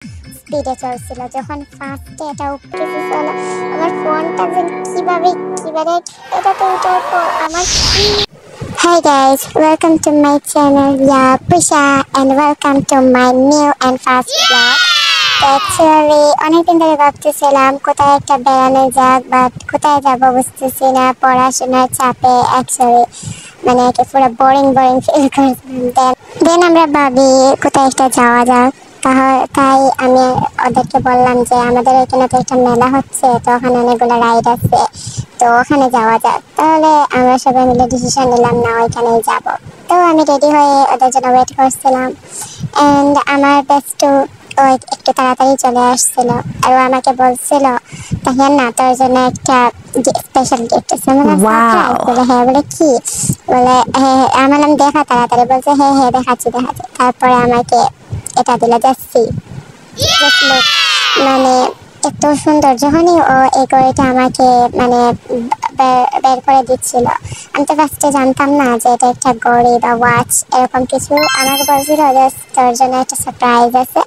স্পিডে চলছিল। যখন ফার্স্টে এটা উপরে চলে আমার ফোনটা যে কিভাবে কিভাবে এটাতে ওঠার পর আমার Hi guys, welcome to my channel. Yeah, Prisha and welcome to my new and fast vlog. Actually, অনেকদিন ধরে ভাবতেছিলাম কোথায় একটা বেড়ানো যাক, বাট কোথায় যাবো বুঝতেছি না। পড়াশোনার চাপে অ্যাকচুয়ালি মানে পুরো বোরিং ফিল করছিলাম। দেন আমরা ভাবি কোথায় একটা যাওয়া যাক। তাই আমি ওদেরকে বললাম যে আমাদের এখানে তো একটা মেলা হচ্ছে, তো ওখানে অনেকগুলো রাইড আছে, তো ওখানে যাওয়া যাক। তাহলে আমরা সবাই মিলে ডিসিশন নিলাম না ওইখানেই যাব। তো আমি রেডি হয়ে ওদের জন্য ওয়েট করছিলাম অ্যান্ড আমার বেস্ট একটু তাড়াতাড়ি চলে আসছিল আর ও আমাকে বলছিল তাহিয়ান না তোর জন্য একটা স্পেশাল গিফট আছে। বলে হ্যাঁ, বলে কি, বলে হ্যাঁ আমি বললাম দেখা তাড়াতাড়ি, বলছে হ্যাঁ হ্যাঁ দেখাচ্ছি। তারপরে আমাকে এটা দিল যাচ্ছি মানে এত সুন্দর। যখনই ও এই ঘড়িটা আমাকে মানে বের করে দিচ্ছিল, আমি তো ফার্স্টে জানতাম না যে এটা একটা ঘড়ি বা ওয়াচ এরকম কিছু। আমাকে বলছিল জাস্ট তোর জন্য একটা সারপ্রাইজ আছে।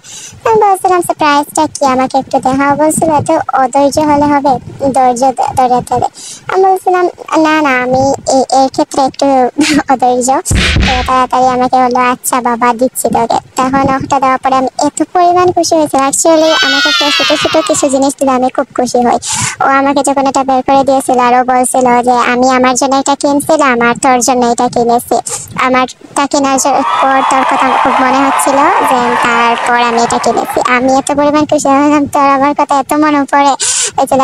আমি বলছিলাম সারপ্রাইজটা কি, আমাকে একটু দেখাও। বলছিল তো অধৈর্য হলে হবে, ধৈর্য ধরে। আমি বলছিলাম না না আমি এর ক্ষেত্রে একটু অধৈর্য। তো তাড়াতাড়ি আমাকে বললো আচ্ছা বাবা দিচ্ছি তোকে। তখন ওটা দেওয়ার পরে আমি এত পরিমাণ খুশি হয়েছি। অ্যাকচুয়ালি আমাকে ছোট কিছু জিনিস দিলে আমি খুব খুশি হই। ও আমাকে যখন এটা বের করে দিয়েছিল আর ও বলছিল যে আমি আমার জন্য এটা কিনছিলাম আর তোর জন্য এটা কিনেছি। আমারটা কেনার পর তোর কথা খুব মনে হচ্ছিল যে তারপর আমি এটা কিনেছি। আমি এত পরিমাণ খুশি হলাম, তোর আমার কথা এত মনে পড়ে।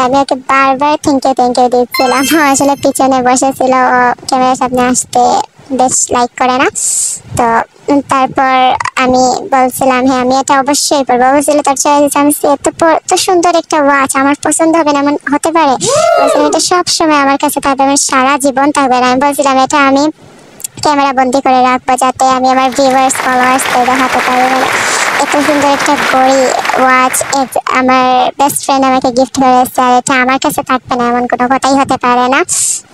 আমি ওকে বারবার থ্যাংক ইউ দিচ্ছিলাম। আসলে পিছনে বসেছিল, ও ক্যামেরার সামনে আসতে বেশ লাইক করে না। তো তারপর আমি বলছিলাম হ্যাঁ আমি এটা অবশ্যই পরবো। বলছিল তোর চয়েস আমি এত সুন্দর একটা ওয়াচ আমার পছন্দ হবে না এমন হতে পারে। বলছিলাম এটা সবসময় আমার কাছে থাকবে, আমার সারা জীবন থাকবে না। আমি বলছিলাম এটা আমি ক্যামেরা বন্দি করে রাখবো যাতে আমি আমার ভিউয়ার্স ফলোয়ার্সকে দেখাতে পারি। মানে এত সুন্দর একটা ঘড়ি ওয়াচ আমার বেস্ট ফ্রেন্ড আমাকে গিফট করেছে, আর এটা আমার কাছে থাকবে না এমন কোনো কথাই হতে পারে না।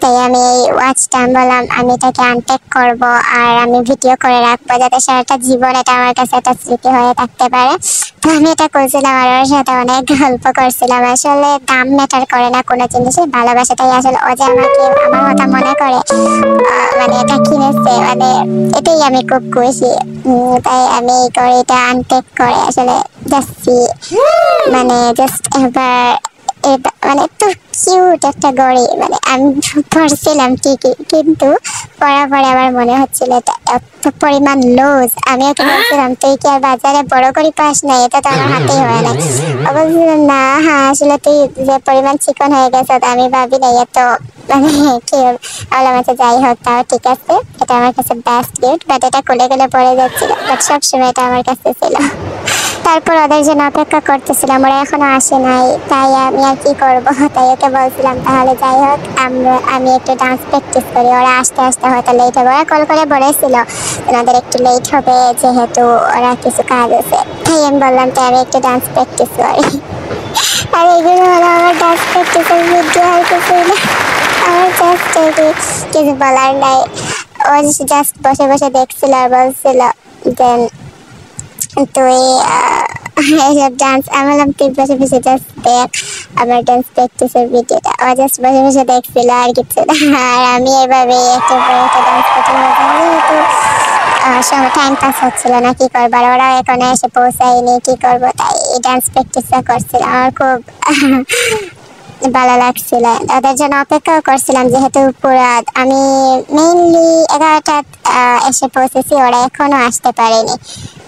তাই আমি এই ওয়াচটা বললাম আমি এটাকে আনপ্যাক করবো আর আমি ভিডিও করে রাখবো যাতে সারাটা জীবন এটা আমার কাছে একটা স্মৃতি হয়ে থাকতে পারে। তো আমি এটা করছিলাম আর ওর সাথে অনেক গল্প করছিলাম। আসলে দাম ম্যাটার করে না কোনো জিনিসের, ভালোবাসাটাই আসলে। ও যে আমাকে আমার কথা মনে করে মানে এটা কিনেছে, মানে এটাই আমি খুব খুশি। তাই আমি এই ঘড়িটা আনপ্যাক করে আসলে যাচ্ছি। মানে জাস্ট এবার মানে এত কিউট একটা ঘড়ি, মানে আমি পড়ছিলাম ঠিকই কিন্তু পড়ার পরে আমার মনে হচ্ছিল এটা এত পরিমাণ লুজ। আমি ওকে বলছিলাম তুই কি আর বাজারে বড় ঘড়ি পাস না, এটা তো আমার হাতেই হয় না। ও বলছিলাম না হ্যাঁ আসলে তুই যে পরিমাণ চিকন হয়ে গেছে আমি ভাবি নাই এত মানে কি বললাম। আচ্ছা যাই হোক তাও ঠিক আছে, এটা আমার কাছে বেস্ট গিফট। বাট এটা খুলে পড়ে যাচ্ছিল, বাট সবসময় এটা আমার কাছে ছিল। তারপর ওদের জন্য অপেক্ষা করতেছিলাম, ওরা এখনো আসে নাই। তাই আমি আর কি করবো, তাই ওকে বলছিলাম তাহলে যাই হোক আমি একটু ডান্স প্র্যাকটিস করি, ওরা আসতে হয়তো লেট হবে। ওরা কল করে বলেছিল ওনাদের একটু লেট হবে যেহেতু ওরা কিছু কাজ আছে। তাই আমি বললাম তাই আমি একটু ডান্স প্র্যাকটিস করি। আর এগুলো হলো আমার ডান্স প্র্যাকটিসের ভিডিও আর কিছু না। আমার জাস্ট কিছু বলার নাই। ও জাস্ট বসে দেখছিল আর বলছিল দেন তুই এইসব ডান্স। আমি বললাম তুই বসে জাস্ট দেখ আমার ডান্স প্র্যাকটিসের ভিডিওটা। ও জাস্ট বসে দেখছিল আর কিছু না। আর আমি এভাবে একটা ডান্স করতে যেহেতু সময় টাইম পাস হচ্ছিল না, কি করবো। আর ওরাও এখানে এসে পৌঁছায়নি, কি করবো। তাই এই ডান্স প্র্যাকটিসটা করছিলাম, আমার খুব ভালো লাগছিল। ওদের জন্য অপেক্ষাও করছিলাম যেহেতু পুরো আমি মেইনলি 11টা এসে পৌঁছেছি, ওরা এখনো আসতে পারেনি,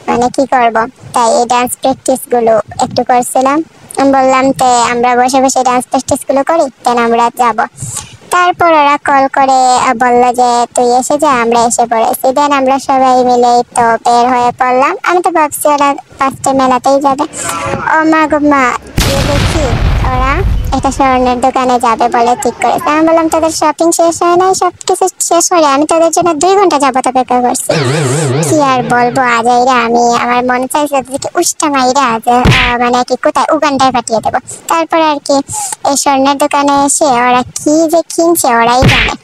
মানে কি করব। তাই এই ডান্স প্র্যাকটিস গুলো একটু করছিলাম। বললাম তো আমরা বসে ডান্স প্র্যাকটিস গুলো করি দেন আমরা যাব। তারপর ওরা কল করে বললো যে তুই এসে যা, আমরা এসে পড়েছি। দেন আমরা সবাই মিলে তো বের হয়ে পড়লাম। আমি তো ভাবছি ওরা ফার্স্টে মেলাতেই যাবে। ও মা গো মা, দেখি ওরা একটা স্বর্ণের দোকানে যাবে বলে ঠিক করেছে। আমি বললাম তোদের শপিং শেষ হয় নাই, সব কিছু শেষ হলে আমি তোদের জন্য 2 ঘন্টা যাবত অপেক্ষা করছি। কি আর বলবো আজাইরা, আমি আমার মনে চাইছে ওদেরকে উষ্টা মাইরা মানে কি কোথায় উগান্ডায় পাঠিয়ে দেবো। তারপর আর কি এই স্বর্ণের দোকানে এসে ওরা কি যে কিনছে ওরাই জানে।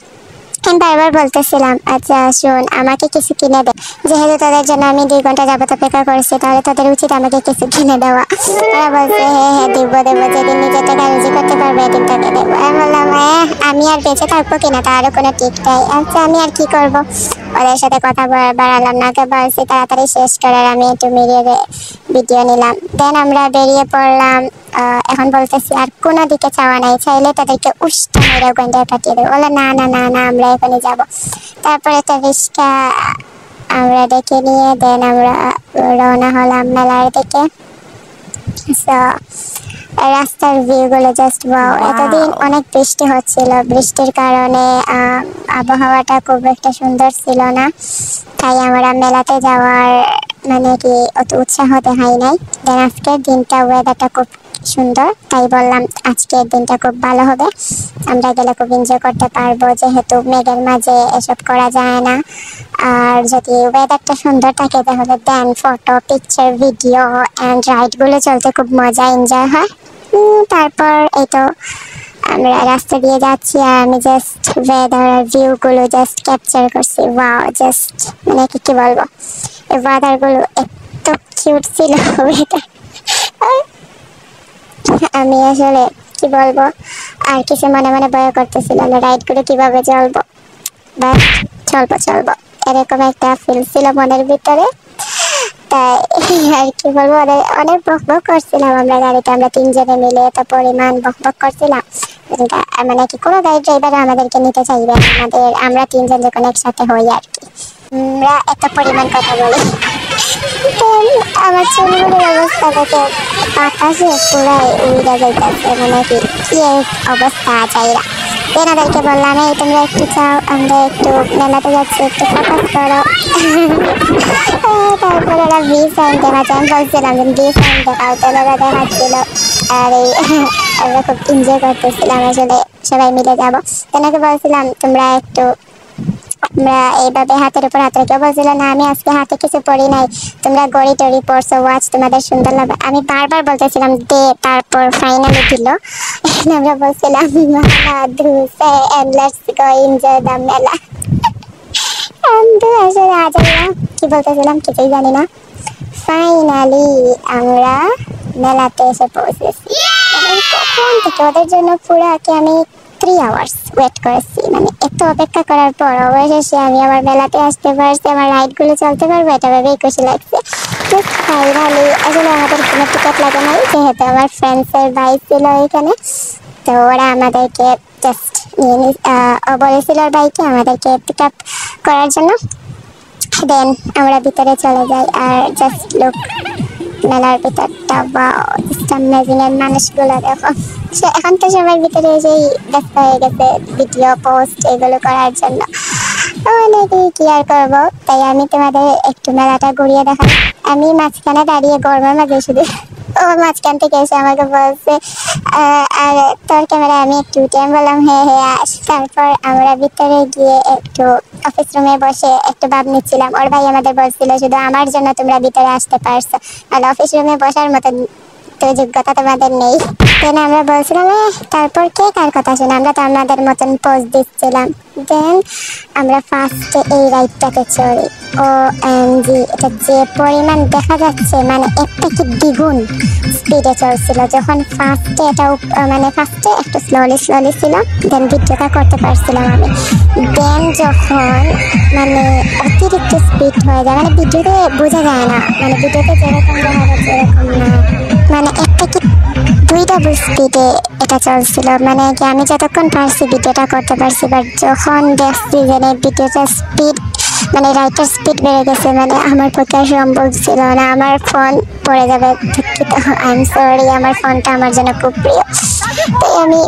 আমি বারবার বলতেছিলাম আচ্ছা শোন আমাকে কিছু কিনে দে, যেহেতু তাদের জন্য আমি 2 ঘন্টা যাবত অপেক্ষা করছি, তাহলে তাদের উচিত আমাকে কিছু কিনে দেওয়া। ওরা বলছে হ্যাঁ হ্যাঁ দেবো দেবো, যেদিন নিজের টাকা রুজি করতে পারবো এদিন তোকে দেবো। আমি বললাম আমি আর বেঁচে থাকবো কিনা তারও কোনো ঠিক নাই। আচ্ছা আমি আর কি করবো, ওদের সাথে কথা বাড়ালাম না, বলছি তাড়াতাড়ি শেষ করার, আমি একটু মিলিয়ে ভিডিও নিলাম। দেন আমরা বেরিয়ে পড়লাম। এখন বলতেছি আর কোনো দিকে চাওয়া নাই, চাইলে তাদেরকে উষ্টা মেরে ওখানটায় কাটিয়ে দেবো। বলে না না না না আমরা এখনই যাবো। তারপরে একটা রিক্সা আমরা ডেকে নিয়ে দেন আমরা রওনা হলাম মেলার দিকে। রাস্তার ভিউ গুলো জাস্ট ওয়াও। এতদিন অনেক বৃষ্টি হচ্ছিল, বৃষ্টির কারণে আবহাওয়াটা খুব একটা সুন্দর ছিল না, তাই আমরা মেলাতে যাওয়ার মানে কি অত উৎসাহ দেখাই নাই। দেন আজকের দিনটা ওয়েদারটা খুব সুন্দর, তাই বললাম আজকের দিনটা খুব ভালো হবে, আমরা গেলে খুব এনজয় করতে পারবো, যেহেতু মেঘের মাঝে এসব করা যায় না। আর যদি ওয়েদারটা সুন্দর থাকে তাহলে দেন ফটো পিকচার ভিডিও অ্যান্ড রাইডগুলো চলতে খুব মজা এনজয় হয়। তারপর এই তো আমরা রাস্তা দিয়ে যাচ্ছি আর আমি জাস্ট ওয়েদার ভিউগুলো জাস্ট ক্যাপচার করছি। ওয়াও জাস্ট মানে কি বলবো, এই ওয়েদারগুলো এত কিউট ছিল। আমি আসলে কি বলবো আর কিছু মনে মনে ভয় করতেছিলাম রাইডগুলো কিভাবে চলবো, বাট চলবো এরকম একটা ফিল ছিল মনের ভিতরে। তাই আর কি বলবো, অনেক বকবক করছিলাম আমরা গাড়িতে, আমরা 3 জনে মিলে এত পরিমাণ বকবক করছিলাম, মানে কি কোনো গাড়ি ড্রাইভার আমাদেরকে নিতে চাইবে আমরা 3 জন যখন একসাথে হই আর কি, আমরা এত পরিমাণ কথা বলি। আমার চুলগুলোর অবস্থা দেখে বাতাসে পুরাই উড়ে যাইতেছে, মানে কি অবস্থা চাইরা। এনাদেরকে বললাম এই তোমরা একটু চাও, আমরা একটু মেলাতে যাচ্ছি, একটু ফোকাস করো। তারপর ওরা ভি সাইন দেখাচ্ছে, আমি বলছিলাম যে ভি সাইন দেখাও, তো ওরা দেখাচ্ছিল। আর এই আমরা খুব এনজয় করতেছিলাম, আসলে সবাই মিলে যাবো। তেনাকে বলছিলাম তোমরা একটু, আমরা এইভাবে হাতের উপর হাত রেখে বলছিল না আমি আজকে হাতে কিছু পড়ি নাই, তোমরা গড়ি টড়ি পড়ছো, ওয়াচ তোমাদের সুন্দর লাগবে। আমি বারবার বলতেছিলাম দে, তারপর ফাইনালি দিল। আমরা বলছিলাম মেলা। আসলে আজ কি বলতেছিলাম কিছুই জানি না। ফাইনালি আমরা মেলাতে এসে পৌঁছেছি। কখন থেকে ওদের জন্য পুরো আমি 3 hours ওয়েট করেছি, মানে এত অপেক্ষা করার পর অবশেষে আমি আমার মেলাতে আসতে পারছি, আমার রাইডগুলো চলতে পারবো, এটা ভেবেই খুশি লাগছে। ফাইনালি আসলে আমাদের কোনো টিকিট লাগে নাই, যেহেতু আমার ফ্রেন্ডসের বাইক ছিল এখানে, তো ওরা আমাদেরকে জাস্ট বলেছিল বাইকে আমাদেরকে পিক আপ করার জন্য। দেন আমরা ভিতরে চলে যাই আর জাস্ট লুক মেলার ভিতরটা ওয়াও জাস্ট অ্যামেজিং। এর মানুষগুলো দেখো, এখন তো সবার ভিতরে এসেই ব্যস্ত হয়ে গেছে ভিডিও পোস্ট এগুলো করার জন্য, অনেকে কি আর করবো। তাই আমি তোমাদের একটু মেলাটা ঘুরিয়ে দেখাই। আমি মাঝখানে দাঁড়িয়ে গরমের মাঝে শুধু ও মাঝখান থেকে এসে আমাকে বলছে আর তোর ক্যামেরা আমি একটু উঠে, আমি বললাম হ্যাঁ হ্যাঁ আস। তারপর আমরা ভিতরে গিয়ে একটু অফিস রুমে বসে একটু ভাব নিচ্ছিলাম। ওর ভাই আমাদের বলছিল শুধু আমার জন্য তোমরা ভিতরে আসতে পারছো, আর অফিস রুমে বসার মতো যোগ্যতা তোমাদের নেই। দেন আমরা বলছিলাম তারপর কে কার কথা শুনে, আমরা তো আমাদের মতন পোজ দিচ্ছিলাম। দেন আমরা ফার্স্টে এই রাইডটাতে চড়ি। OMG, এটা যে পরিমাণ দেখা যাচ্ছে, মানে একটা কি দ্বিগুণ স্পিডে চলছিল। যখন ফার্স্টে এটা মানে ফার্স্টে একটু স্লোলি ছিল, দেন ভিডিওটা করতে পারছিলাম আমি। দেন যখন মানে অতিরিক্ত স্পিড হয়ে যায়, মানে ভিডিওতে বোঝা যায় না, মানে ভিডিওতে যেরকম দেখা যাচ্ছে এরকম না, মানে একটা কি 2 ডাবল স্পিডে এটা চলছিল। মানে কি আমি যতক্ষণ পারছি ভিডিওটা করতে পারছি, বাট যখন দেখছি যে ভিডিওটা স্পিড মানে রাইটার স্পিড বেড়ে গেছে, মানে আমার পক্ষে সম্ভব ছিল না, আমার ফোন পড়ে যাবে। আই এম সরি, আমার ফোনটা আমার জন্য খুব প্রিয়। তাই আমি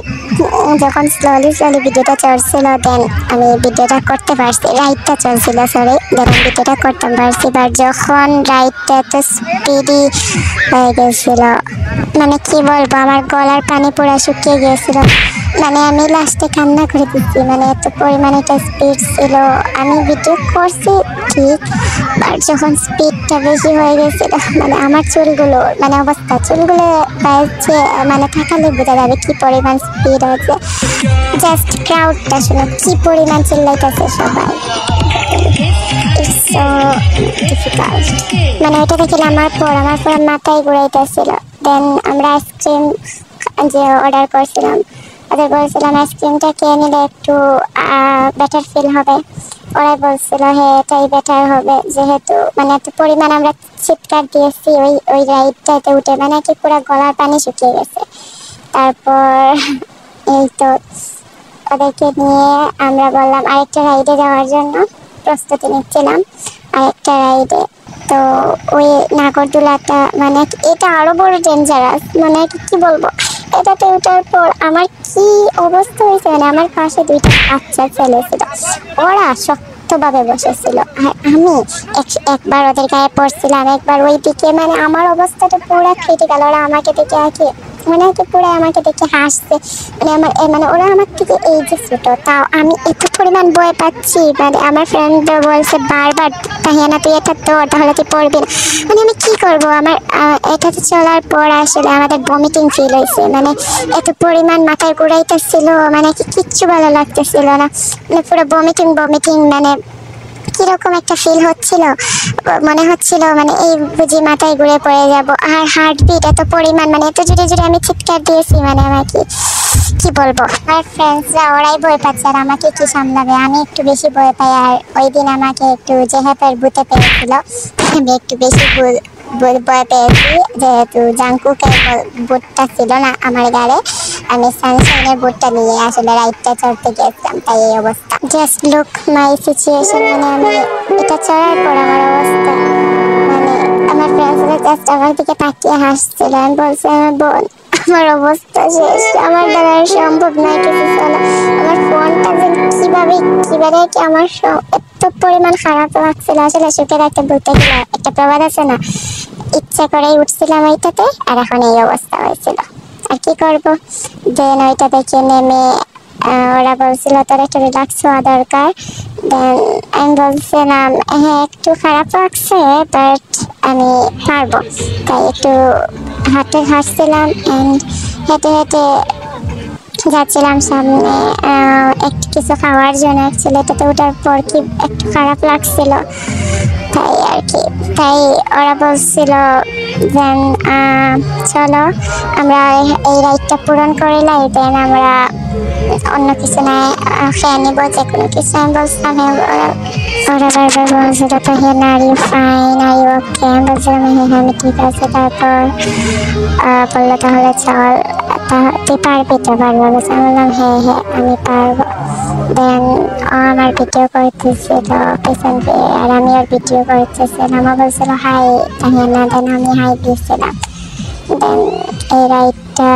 যখন স্লোলি ভিডিওটা চলছিল, দেন আমি ভিডিওটা করতে পারছি, রাইডটা চলছিল সরি, দেন আমি ভিডিওটা করতে পারছি। বাট যখন রাইডটা এত স্পিডি হয়ে গেছিল মানে কি বলবো, আমার গলার পানি পুরো শুকিয়ে গিয়েছিল। মানে আমি লাস্টে কান্না করে দিচ্ছি, মানে এত পরিমাণে একটা স্পিড ছিল। আমি ভিডিও করছি ঠিক, আর যখন স্পিডটা বেশি হয়ে গেছিল, মানে আমার চুলগুলো মানে অবস্থা, চুলগুলো বাইরে মানে থাকালে বোঝা যাবে কি পরিমাণ স্পিড হয়েছে। জাস্ট ক্রাউডটা শুনে কি পরিমাণ চিল্লাইতেছে সবাই। It's so difficult. মানে ওইটা দেখলে আমার পুরো মাথায় ঘুরাইতেছিল। দেন আমরা আইসক্রিম যে অর্ডার করছিলাম, ওদের বলছিলাম আইসক্রিমটা খেয়ে নিলে একটু বেটার ফিল হবে। ওরাই বলছিল হ্যাঁ এটাই বেটার হবে, যেহেতু মানে এত পরিমাণ আমরা চিৎকার দিয়েছি ওই রাইডটাতে উঠে, মানে কি পুরো গলার পানি শুকিয়ে গেছে। তারপর এই তো ওদেরকে নিয়ে আমরা বললাম আরেকটা রাইডে যাওয়ার জন্য প্রস্তুতি নিচ্ছিলাম, আরেকটা রাইডে। তো ওই নাগরদোলাটা মানে এটা আরো বড় ডেঞ্জারাস, মানে কি বলবো, এটাতে ওঠার পর আমার কি অবস্থা হয়েছে, মানে আমার পাশে দুইটা বাচ্চা ছেলে ছিল, ওরা শক্তভাবে বসেছিল, আর আমি একবার ওদের গায়ে পড়ছিলাম, একবার ওই দিকে, মানে আমার অবস্থাটা পুরো ক্রিটিক্যাল। ওরা আমাকে দেখে আগে মানে পুরো আমাকে দেখে হাসছে, মানে মানে ওরা আমার থেকে এই যে ছোট, তাও আমি এত পরিমাণ ভয় পাচ্ছি। মানে আমার ফ্রেন্ড বলছে বারবার তাহিয়ানা তুই এটা তোর, তাহলে তুই পড়বি না। মানে আমি কি করবো, আমার এটাতে চলার পর আসলে আমাদের ভমিটিং ফিল হয়েছে, মানে এত পরিমাণ মাথায় ঘুরাইতেছিল, মানে কিচ্ছু ভালো লাগতেছিল না, মানে পুরো ভমিটিং, মানে কিরকম একটা ফিল হচ্ছিল, মনে হচ্ছিল মানে এই বুঝি মাথায় ঘুরে পড়ে যাব। আর হার্টবিট এত পরিমাণ, মানে এত জোরে জোরে আমি চিৎকার দিয়েছি, মানে আমাকে কি বলবো। আমার ফ্রেন্ডসরা ওরাই ভয় পাচ্ছে, আর আমাকে কি সামলাবে, আমি একটু বেশি ভয় পাই। আর ওই দিন আমাকে একটু জেহাপের ভূতে পেয়েছিল, আমি একটু বেশি ভয় পেয়েছি, যেহেতু জাংকুকের বুটটা ছিল না আমার গাড়ে, আমি সানশাইনের বুটটা নিয়ে আসলে রাইডটা চড়তে গিয়েছিলাম, তাই এই অবস্থা। জাস্ট লুক মাই সিচুয়েশন, মানে আমি এটা চড়ার পর আমার অবস্থা, মানে আমার ফ্রেন্ডসরা জাস্ট আমার দিকে তাকিয়ে হাসছিল। আমি বলছি আমার বোন আমার অবস্থা শেষ, আমার দ্বারা সম্ভব নয় কিছু চলা। আমার ফোনটা যে কিভাবে কি আমার এত পরিমাণ খারাপ লাগছিল, আসলে সুখের একটা বলতে গেলে একটা প্রবাদ আছে না, ইচ্ছা করেই উঠছিলাম এইটাতে, আর এখন এই অবস্থা হয়েছিল। আর কি করবো, দেন ওইটা দেখে নেমে ওরা বলছিল তোর একটু রিল্যাক্স হওয়া দরকার। দেন আমি বলছিলাম হ্যাঁ একটু খারাপ লাগছে, বাট আমি পারবো, তাই একটু হাঁটছিলাম অ্যান্ড হেঁটে যাচ্ছিলাম সামনে একটু কিছু খাওয়ার জন্য। অ্যাকচুয়ালি এটাতে ওঠার পর কি একটু খারাপ লাগছিল, তাই আর কি। তাই ওরা বলছিল যে চলো আমরা এই রাইডটা পূরণ করিলাই, দেন আমরা অন্য কিছু না খেয়ে নিব, যে কোনো কিছু। আমি বলছিলাম ওরা বারবার বলছিল তো হ্যাঁ are you fine, are you okay. আমি বলছিলাম হ্যাঁ আমি ঠিক আছে। তারপর বললো তাহলে চল, তুই পারবি তো? পারবো। আমি বললাম হ্যাঁ আমি পারবো। দেন আমার ভিডিও করতেছিল পেছন দিয়ে, আর আমি ওর ভিডিও করতেছিলাম। আমার বলছিল হাই তাহিয়ানা, দেন আমি হাই দিয়েছিলাম। দেন এই রাইডটা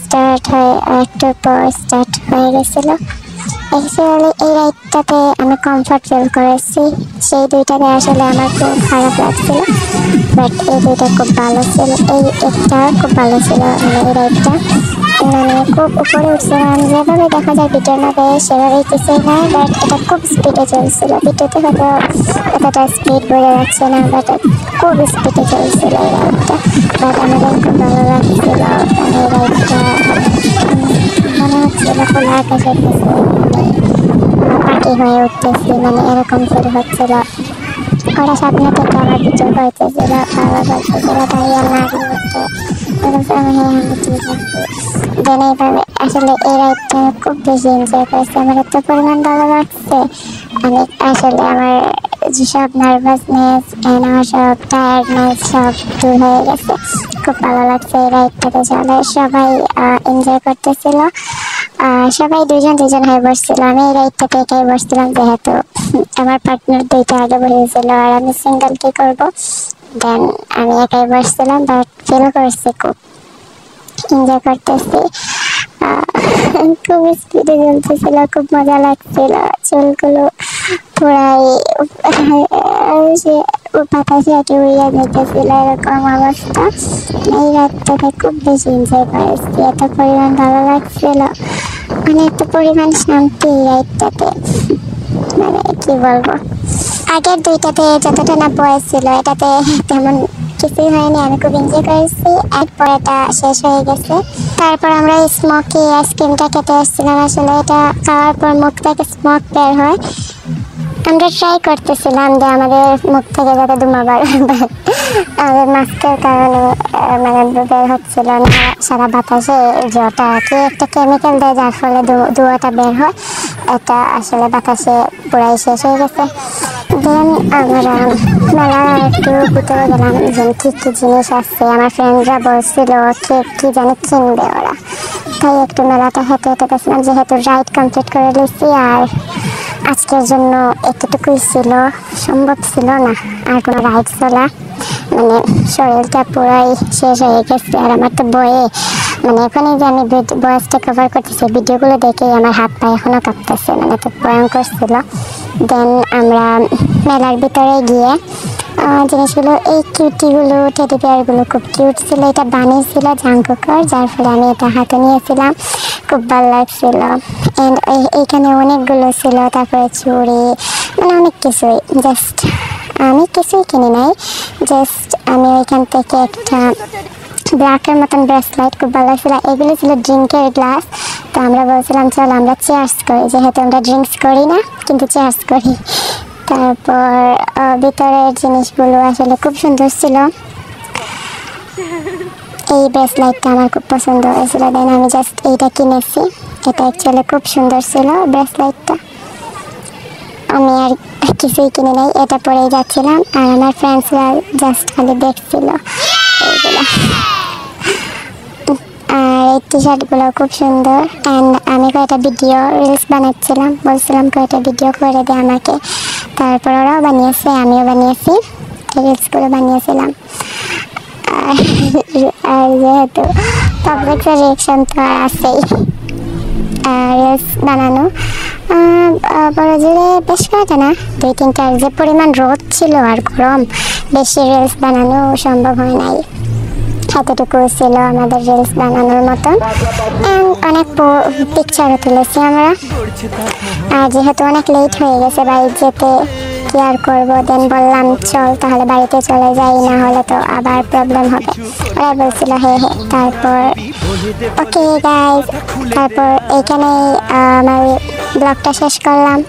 স্টার্ট হয়ে একটু পর স্টার্ট হয়ে গেছিলো। অ্যাকচুয়ালি এই রাইডটাতে আমি কমফর্ট ফিল করেছি, সেই দুইটাতে আসলে আমার খুব খারাপ লাগছিল, বাট এই দুইটা খুব ভালো ছিল। এই একটা খুব ভালো ছিল, মানে এই রাইডটা মানে খুব উপরে উঠছিলাম, যেভাবে দেখা যায় ভিডিওর মধ্যে সেভাবেই কিছুই নয়, বাট এটা খুব স্পিডে চলছিল। ভিডিওতে হয়তো এতটা স্পিড বোঝা যাচ্ছে না, বাট খুব স্পিডে চলছিল এই রাইডটা। বাট আমাদের খুব ভালো লাগছিল, মানে এই রাইডটা মনে হচ্ছিল খোলা আকাশের কাছে পাখি হয়ে উঠতেছি, মানে এরকম ফিল হচ্ছিল। ওরা সামনে থেকে আমার ভিডিও করতেছিল, বাবা বলতেছিল তাইয়া না হচ্ছে, আমি ঠিক আছি। দেন এইভাবে আসলে এই রাইডটা খুব বেশি এনজয় করেছি, আমার এত পরিমাণ ভালো লাগছে। আমি আসলে আমার যেসব নার্ভাসনেস আমার সব টায়ার্ডনেস সব দূর হয়ে গেছে, খুব ভালো লাগছে এই রাইডটাতে চলে। সবাই এনজয় করতেছিল, সবাই দুজন হয়ে বসছিল। আমি এই রাইডটাতে একাই বসছিলাম, যেহেতু আমার পার্টনার দুইটা আগে বসেছিল আর আমি সিঙ্গেল কি করবো। দেন আমি একাই বসছিলাম, বাট ফিল করছি, খুব এনজয় করতেছি। খুব স্পিডে চলতেছিল, খুব মজা লাগছিল। চুলগুলো পুরাই সে বাতাসে আর কি উড়িয়ে যেতেছিল, এরকম অবস্থা। এই রাতটাতে খুব বেশি এনজয় করেছি, এত পরিমাণ ভালো লাগছিল, মানে এত পরিমাণ শান্তি এই রাতটাতে, মানে কি বলবো। আগের দুইটাতে যতটা না বয়স ছিল এটাতে তেমন কিছুই হয়নি, আমি খুব এনজয় করেছি। এরপর এটা শেষ হয়ে গেছে। তারপর আমরা স্মোকি আইসক্রিমটা খেতে আসছিলাম। আসলে এটা খাওয়ার পর মুখ থেকে স্মোক বের হয়, আমরা ট্রাই করতেছিলাম যে আমাদের মুখ থেকে যাতে ধোঁয়া বার হয়, আমাদের মাস্কের কারণে মানে বের হচ্ছিল না, সারা বাতাসে যেটা কি একটা কেমিক্যাল দেয় যার ফলে ধোঁয়াটা বের হয়, এটা আসলে বাতাসে পুরাই শেষ হয়ে গেছে। দেন আমরা মেলা একটু ভিতরে গেলাম, যে কী কী জিনিস আছে আমার ফ্রেন্ডরা বলছিল কি জানি কিনবে ওরা, তাই একটু মেলাটা হেঁটে হেঁটে গেছিলাম। যেহেতু রাইড কমপ্লিট করে নিয়েছি আর আজকের জন্য এতটুকুই ছিল, সম্ভব ছিল না আর কোনো রাইড চলা, মানে শরীরটা পুরাই শেষ হয়ে গেছে। আর আমার তো বয়ে মানে এখনই যে আমি বয়সটা কভার করতেছি, ভিডিওগুলো দেখেই আমার হাত পা এখনও কাঁপতেছে, মানে তো ভয়ঙ্কর ছিল। দেন আমরা মেলার ভিতরে গিয়ে জিনিসগুলো, এই কিউটিগুলো টেডি বিয়ারগুলো খুব কিউট ছিল, এটা বানিয়েছিল জাঙ্কুকর, যার ফলে আমি এটা হাতে নিয়েছিলাম, খুব ভালো লাগছিল। অ্যান্ড এইখানে অনেকগুলো ছিল, তারপরে চুড়ি, মানে অনেক কিছুই, জাস্ট আমি কিছুই কিনি নাই, জাস্ট আমি ওইখান থেকে একটা ব্ল্যাকের মতন ব্রেসলেট খুব ভালো লাগছিল। এগুলো ছিল ড্রিঙ্কের গ্লাস, তো আমরা বলছিলাম চল আমরা চেয়ার্স করি, যেহেতু আমরা ড্রিঙ্কস করি না কিন্তু চেয়ার্স করি। তারপর ভিতরের জিনিসগুলো আসলে খুব সুন্দর ছিল, এই ব্রেসলেটটা আমার খুব পছন্দ হয়েছিল, দেন আমি জাস্ট এইটা কিনেছি, এটা অ্যাকচুয়ালি খুব সুন্দর ছিল ব্রেসলেটটা। আমি আর কিছুই কিনে নাই, এটা পরেই যাচ্ছিলাম আর আমার ফ্রেন্ডসরা জাস্ট খালি দেখছিল এইগুলো। আর এই টি শার্টগুলো খুব সুন্দর। অ্যান্ড আমি কয়েকটা ভিডিও রিলস বানাচ্ছিলাম, বলছিলাম কয়েকটা ভিডিও করে দে আমাকে, তারপর ওরাও বানিয়েছে, আমিও বানিয়েছি, রিলসগুলো বানিয়েছিলাম। আর যেহেতু পাবলিকের রিয়াকশন তো আর আছেই, রিলস বানানো বড় জোরে বেশ কয়েকটা না, 2-3টা, যে পরিমাণ রোদ ছিল আর গরম, বেশি রিলস বানানো সম্ভব হয় নাই, এতটুকু ছিল আমাদের রিলস বানানোর মতন। অনেক পিকচারও তুলেছি আমরা, আর যেহেতু অনেক লেট হয়ে গেছে বাড়ি যেতে, কি আর করবো, দেন বললাম চল তাহলে বাড়িতে চলে যাই, না হলে তো আবার প্রবলেম হবে, ওরা বলছিল হে হে। তারপর ওকে গাইজ, তারপর এইখানেই আমার ব্লগটা শেষ করলাম।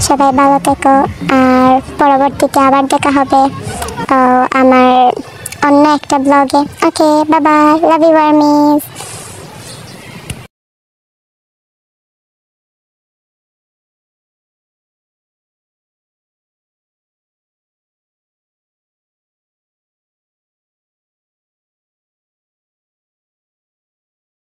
সবাই ভালো থেকো, আর পরবর্তীতে আবার দেখা হবে আমার অন্য একটা ব্লগে। Okay, bye bye, love you armies.